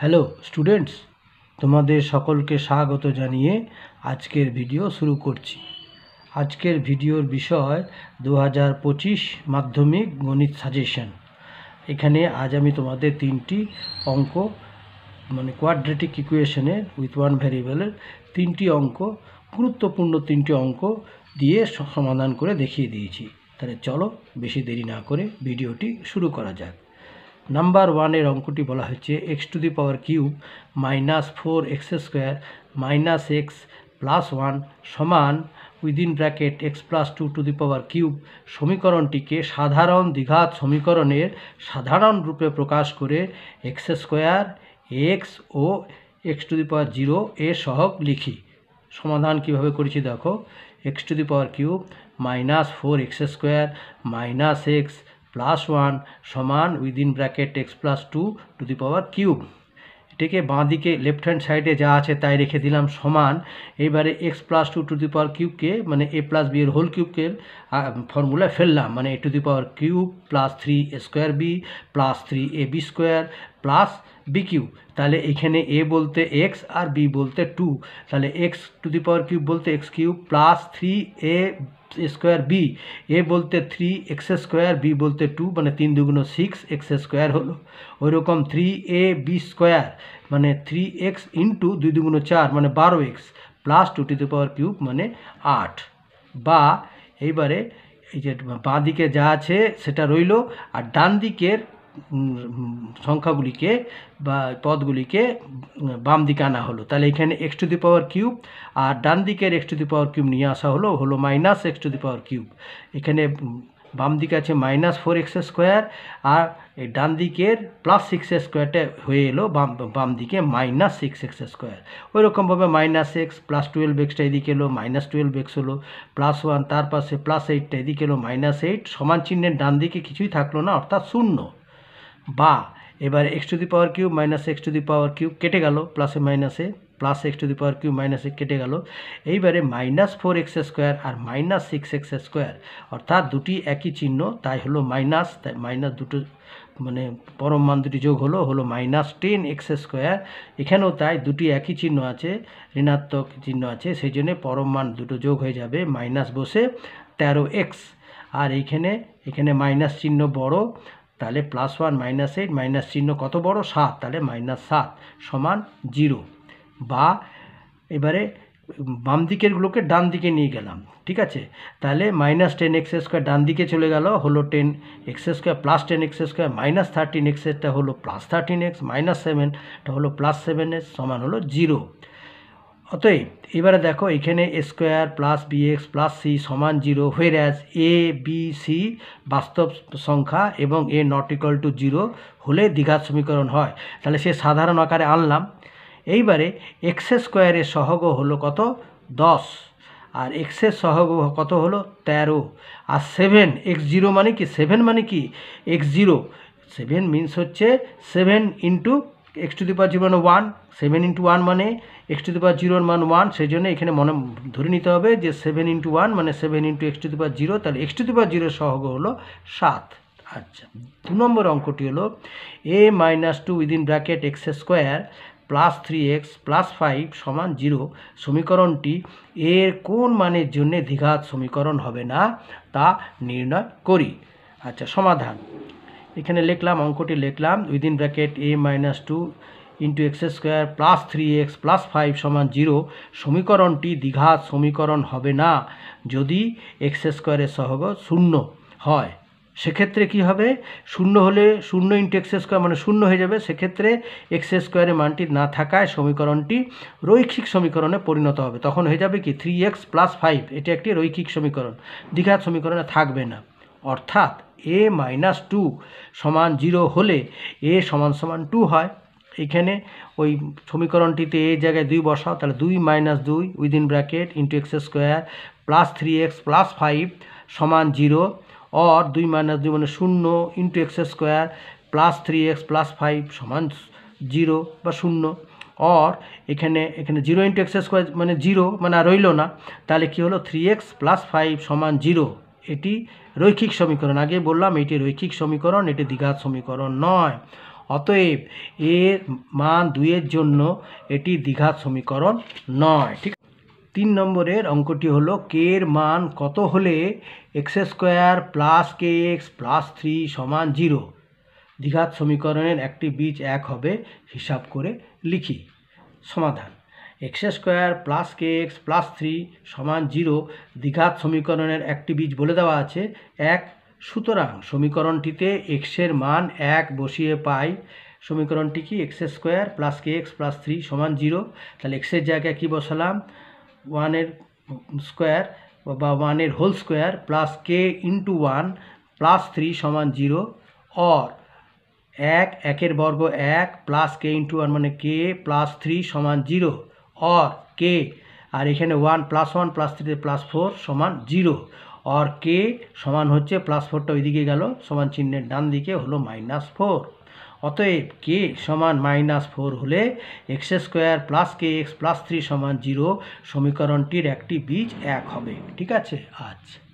Hello students, তোমাদের সকলকে স্বাগত জানিয়ে আজকের ভিডিও শুরু করছি। আজকের ভিডিওর বিষয় 2025 মাধ্যমিক গণিত সাজেশন। এখানে আজ আমি তোমাদের তিনটি অঙ্ক কোয়াড্রেটিক ইকুয়েশনের উইথ ওয়ান ভ্যারিয়েবলের তিনটি অঙ্ক, গুরুত্বপূর্ণ তিনটি অঙ্ক দিয়ে সমাধান করে দেখিয়ে দিয়েছি। তাহলে চলো বেশি দেরি না করে ভিডিওটি শুরু করা যাক। নাম্বার ওয়ানের অঙ্কটি বলা হচ্ছে x to the power cube -4x² - x + 1 সমান within bracket x+2 to the power cube সমীকরণটিকে সাধারণ দ্বিঘাত সমীকরণের সাধারণ রূপে প্রকাশ করে x² x ও x টু দি পাওয়ার 0 এর সহগ লিখি। সমাধান কিভাবে করেছি দেখো। X to the power cube -4x² - x +1 সমান within bracket x+2 to the power cube. এটাকে বাঁ দিকে লেফট হ্যান্ড সাইডে যা আছে তাই রেখে দিলাম সমান। এইবারে x+2 to the power কিউবকে a+b এর হোল কিউবকে ফর্মুলায় ফেললাম, a two the power cube +3a² b +3ab² +b cube. তাহলে এখানে a বলতে x আর b বলতে 2, তাহলে x to the power cube বলতে x³ +3a² b, a বলতে 3x², b বলতে 2, 3 2 6x² হলো। ওই রকম 3ab² 3x into 2 2 4 12x +2 two the power cube 8। বা এইবারে এই যে বাঁ দিকে যা আছে সেটা রইল, আর ডান দিকের সংখ্যাগুলিকে বা পদগুলিকে বাম দিকে আনা হলো। তাহলে এখানে x to the power cube আর ডান দিকের x to the power cube নিয়ে আসা হলো -x to the power cube. এখানে বাম দিকে আছে -4x² আর এই ডান দিকের +6x²টা হয়ে এলো বাম দিকে -6x²। ওই রকমভাবে -x +12x এদিকে এলো -12x হলো, +1 তার পাশে +8টা এদিকে এলো -8, সমান চিহ্নের ডান দিকে কিছুই থাকলো না অর্থাৎ 0। বা এবার x to the power cube -x to the power cube কেটে গেল, প্লাসে মাইনাসে +x to the power cube -x কেটে গেল। এইবারে -4x² আর -6x², অর্থাৎ দুটি একই চিহ্ন তাই হলো মাইনাস, তাই মাইনাস দুটো পরম মান দুটি যোগ হলো -10x²। এখানেও তাই দুটি একই চিহ্ন আছে, ঋণাত্মক চিহ্ন আছে, সেই জন্য পরম মান দুটো যোগ হয়ে যাবে, মাইনাস বসে 13x। আর এখানে মাইনাস চিহ্ন বড়, তাহলে +1 -8 মাইনাস চিহ্ন কত বড় 7, তাহলে -7 সমান 0। বা এবারে বাম দিকেরগুলোকে ডান দিকে নিয়ে গেলাম, ঠিক আছে। তাহলে -10x² ডান দিকে চলে গেল, হলো 10x² +10x² -13x হলো +13x -7টা হলো +7x সমান হলো 0। অতএব এবারে দেখো এখানে a² + bx + c সমান 0, whereas a b c বাস্তব সংখ্যা এবং a ≠ 0 হলে দ্বিঘাত সমীকরণ হয়। তাহলে সে সাধারণ আকারে আনলাম। এইবারে x² এর সহগ হলো কত 10, আর x এর সহগ কত হলো 13, আর 7 x0 মানে কি, 7 মানে কি x0, 7 মিনস হচ্ছে 7 into x to the power 0 1, 7 into 1 মানে x টু দি পাওয়ার 0 মান 1, সেই জন্য এখানে মনে ধরে নিতে হবে যে 7 into 1 7 into x to the power 0, তাহলে x টু দি পাওয়ার 0 সহগ হলো 7। আচ্ছা, 2 নম্বর অঙ্কটি হলো a-2 within bracket x² +3x +5 সমান 0 সমীকরণটি এর কোন মানের জন্য দ্বিঘাত সমীকরণ হবে না তা নির্ণয় করি। আচ্ছা, সমাধান এখানে লিখলাম, অঙ্কটি লিখলাম within bracket a-2 into x² +3x +5 সমান 0 সমীকরণটি দ্বিঘাত সমীকরণ হবে না যদি x² এর সহগ 0 হয়। সেক্ষেত্রে কি হবে, 0 হলে 0 ইন্টু x² 0 হয়ে যাবে, সেক্ষেত্রে x² এর মানটি না থাকায় সমীকরণটি রৈখিক সমীকরণে পরিণত হবে। তখন হয়ে যাবে কি 3x + 5, এটি একটি রৈখিক সমীকরণ, দ্বিঘাত সমীকরণে থাকবে না। অর্থাৎ a-2 সমান 0 হলে a সমান 2 হয়। এখানে ওই সমীকরণটিতে এ জায়গায় 2 বসাও, তাহলে 2 - 2 within bracket into x² +3x +5 সমান 0, और 2 - 2 0 ইন্টু x² +3x +5 সমান 0 বা 0, और এখানে 0 ইন্টু x² 0 আর রইল না, তাহলে কি হলো 3x +5 সমান 0। এটি রৈখিক সমীকরণ, আগে বললাম এটি রৈখিক সমীকরণ, এটি দ্বিঘাত সমীকরণ নয়। অতএব এর মান 2-এর জন্য এটি দ্বিঘাত সমীকরণ নয়। ঠিক 3 নম্বরের অঙ্কটি হলো কে এর মান কত হলে x² প্লাস kx প্লাস 3 সমান 0। দ্বিঘাত সমীকরণের একটি বীজ 1 হবে, হিসাব করে লিখি। সমাধান: x² প্লাস kx প্লাস 3 সমান 0 দ্বিঘাত সমীকরণের একটি বীজ বলে দেওয়া আছে 1। সুতরাং সমীকরণটিতে x এর মান 1 বসিয়ে পাই। সমীকরণটি কি? x² প্লাস kx প্লাস 3 সমান 0। তাহলে x এর জায়গায় কি বসালাম? 1 এর স্কোয়ার বা 1 এর whole square plus k into 1 plus 3 সমান 0। और 1 এর বর্গ 1 প্লাস k ইন্টু 1 মানে k প্লাস 3 সমান 0। और k আর এখানে 1 প্লাস 3 প্লাস 4 সমান 0। और k সমান হচ্ছে প্লাস 4টা ওইদিকে গেল, সমান চিহ্নের ডান দিকে হলো -4। অতএব k সমান -4 হলে x² প্লাস kx প্লাস 3 সমান 0 সমীকরণটির একটি বীজ 1 হবে। ঠিক আছে? আচ্ছা।